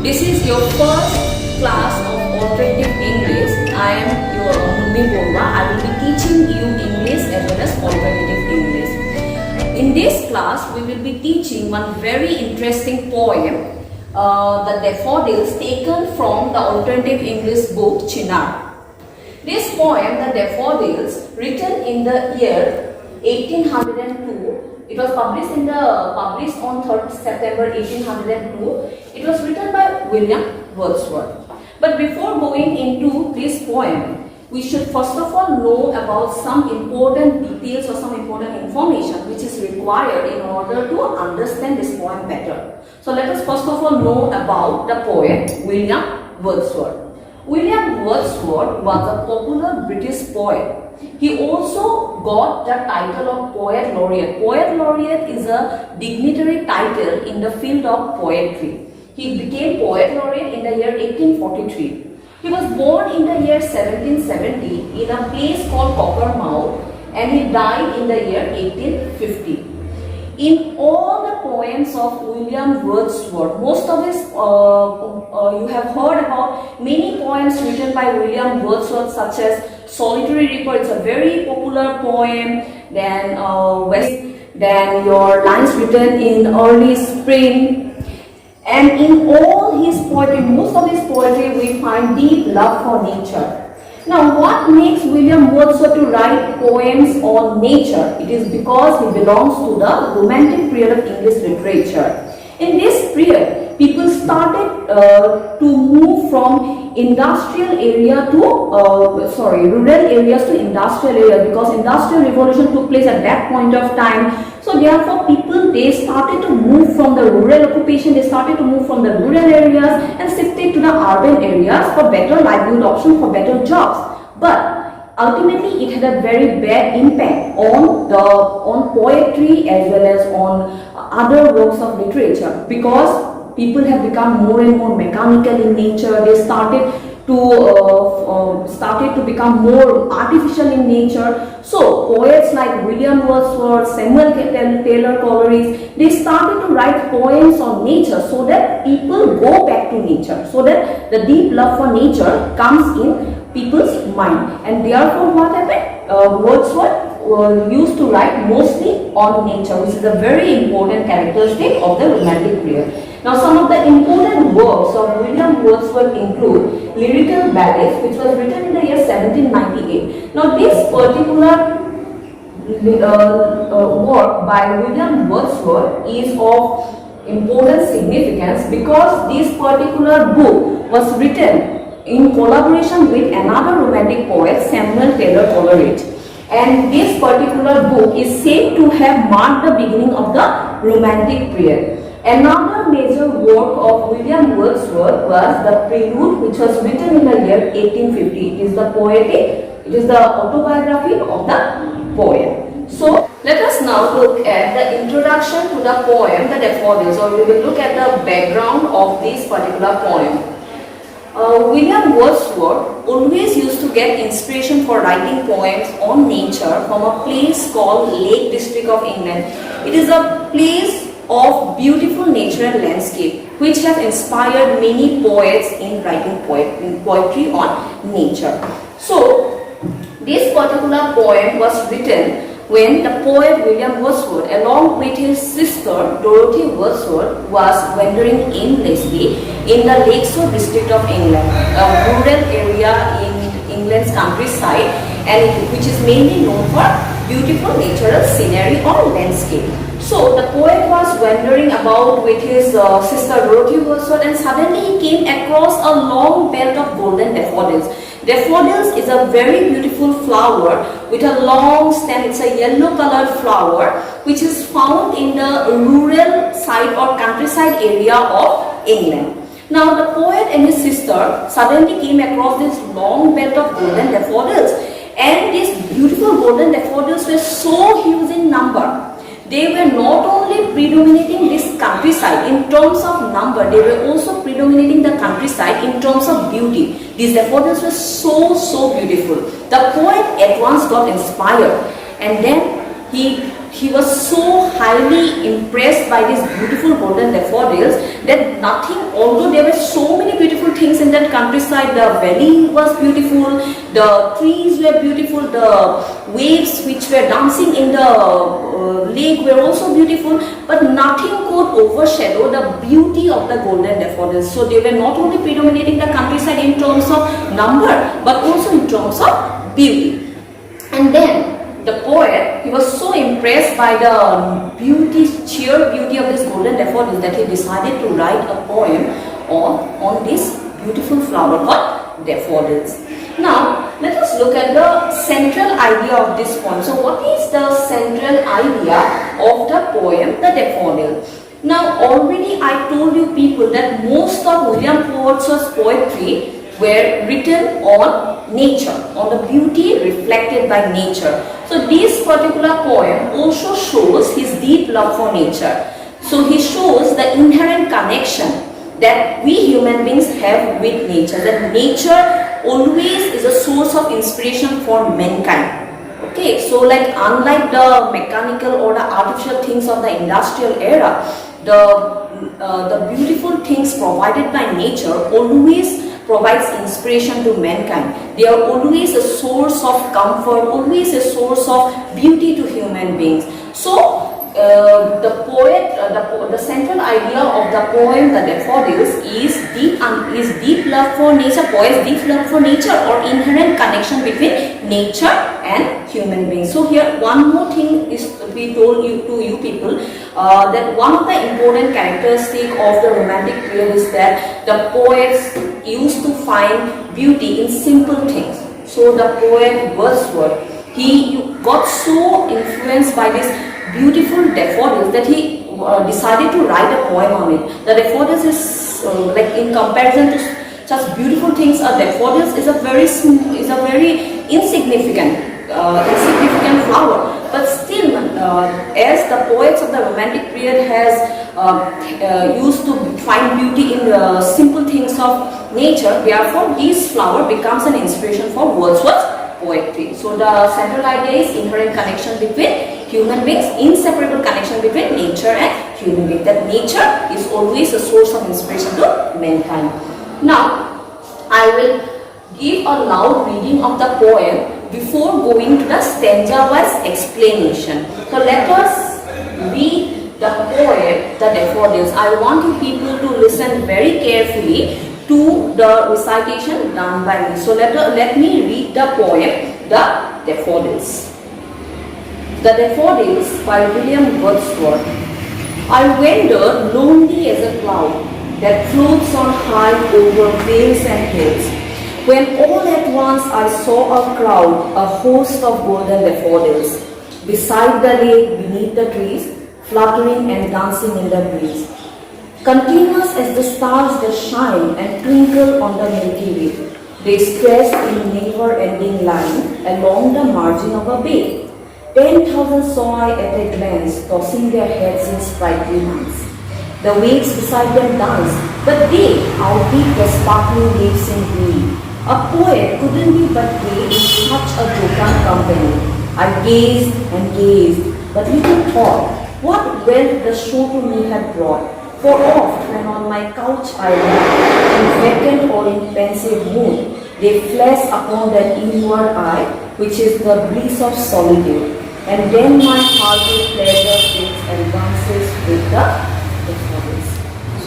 This is your first class of alternative English. I am your Numi Borwa. I will be teaching you English as well as alternative English. In this class, we will be teaching one very interesting poem, The Daffodils, taken from the alternative English book Chinar. This poem, The Daffodils, written in the year 1802. It was published on 3rd September 1802. It was written by William Wordsworth. But before going into this poem, we should first of all know about some important details or some important information which is required in order to understand this poem better. So let us first of all know about the poet William Wordsworth. William Wordsworth was a popular British poet. He also got the title of Poet Laureate. Poet Laureate is a dignitary title in the field of poetry. He became Poet Laureate in the year 1843. He was born in the year 1770 in a place called Cockermouth, and he died in the year 1850. In all the poems of William Wordsworth, most of his, you have heard about many poems written by William Wordsworth, such as Solitary Reaper. It's a very popular poem. Then your lines written in early spring. And in all his poetry, most of his poetry, we find deep love for nature. Now, what makes William Wordsworth to write poems on nature? It is because he belongs to the Romantic period of English literature. In this period, people started to move from industrial area to rural areas to industrial areas, because industrial revolution took place at that point of time. So therefore, people, they started to move from the rural occupation, they started to move from the rural areas and shifted to the urban areas for better livelihood options, for better jobs. But ultimately, it had a very bad impact on poetry as well as on other works of literature, because people have become more and more mechanical in nature. They started to become more artificial in nature. So poets like William Wordsworth, Samuel Taylor Coleridge, they started to write poems on nature so that people go back to nature, so that the deep love for nature comes in people's mind. And therefore, what happened? Wordsworth used to write mostly on nature, which is a very important characteristic of the Romantic period. Now, some of the important works of William Wordsworth include Lyrical Ballads, which was written in the year 1798. Now, this particular work by William Wordsworth is of important significance because this particular book was written in collaboration with another Romantic poet, Samuel Taylor Coleridge. And this particular book is said to have marked the beginning of the Romantic period. Another major work of William Wordsworth was the Prelude, which was written in the year 1850. It is the autobiography of the poet. So, let us now look at the introduction to the poem, The Daffodils, or we will look at the background of this particular poem. William Wordsworth always used to get inspiration for writing poems on nature from a place called Lake District of England. It is a place of beautiful natural landscape which have inspired many poets in writing poetry on nature. So, this particular poem was written when the poet William Wordsworth, along with his sister Dorothy Wordsworth, was wandering aimlessly in the Lakeshore district of England, a rural area in England's countryside, and which is mainly known for beautiful natural scenery or landscape. So the poet was wandering about with his sister Dorothy Wordsworth, and suddenly he came across a long belt of golden daffodils. Daffodils is a very beautiful flower with a long stem. It's a yellow colored flower which is found in the rural side or countryside area of England. Now the poet and his sister suddenly came across this long belt of golden daffodils, and these beautiful golden daffodils were so huge in number. They were not only predominating this countryside in terms of number, they were also predominating the countryside in terms of beauty. These daffodils were so beautiful. The poet at once got inspired, and then he he was so highly impressed by these beautiful golden daffodils that nothing, although there were so many beautiful things in that countryside, the valley was beautiful, the trees were beautiful, the waves which were dancing in the lake were also beautiful, but nothing could overshadow the beauty of the golden daffodils. So they were not only predominating the countryside in terms of number, but also in terms of beauty. And then the poet, he was so impressed by the sheer beauty of this golden daffodils that he decided to write a poem on this beautiful flower called daffodils. Now, let us look at the central idea of this poem. So, what is the central idea of the poem, The Daffodil? Now, already I told you people that most of William Wordsworth's poetry were written on nature, on the beauty reflected by nature. So, this particular poem also shows his deep love for nature. So, he shows the inherent connection that we human beings have with nature, that nature always is a source of inspiration for mankind. Okay, so like unlike the mechanical or the artificial things of the industrial era, the beautiful things provided by nature always provides inspiration to mankind. They are always a source of comfort, always a source of beauty to human beings. So the central idea of the poem The Daffodils is deep love for nature, poet's deep love for nature, or inherent connection between nature and human beings. So here one more thing is to be told to you people, that one of the important characteristic of the Romantic period is that the poets used to find beauty in simple things. So the poet Wordsworth, he got so influenced by this beautiful daffodils that he decided to write a poem on it. The daffodils is like in comparison to such beautiful things, a daffodils is a very insignificant flower. But still, as the poets of the Romantic period has used to find beauty in the simple things of nature, therefore this flower becomes an inspiration for Wordsworth's poetry. So the central idea is inherent connection between human beings, inseparable connection between nature and human beings. That nature is always a source of inspiration to mankind. Now, I will give a loud reading of the poem before going to the stanza-wise explanation. So let us read the poem, The Daffodils. I want you people to listen very carefully to the recitation done by me. So let me read the poem, The Daffodils. The Daffodils by William Wordsworth. I wander lonely as a cloud that floats on high over vales and hills, when all at once I saw a crowd, a host of golden daffodils, beside the lake, beneath the trees, fluttering and dancing in the breeze. Continuous as the stars that shine and twinkle on the Milky Way, they stretched in never-ending line along the margin of a bay. 10,000 saw I at a glance, tossing their heads in sprightly dance. The waves beside them danced, but they outbeat the sparkling waves in glee. A poet couldn't be but gay in such a jocund company. I gazed and gazed, but little thought what wealth the show to me had brought. For oft, when on my couch I lay, in vacant or in pensive mood, they flash upon that inward eye, which is the bliss of solitude. And then my heart with pleasure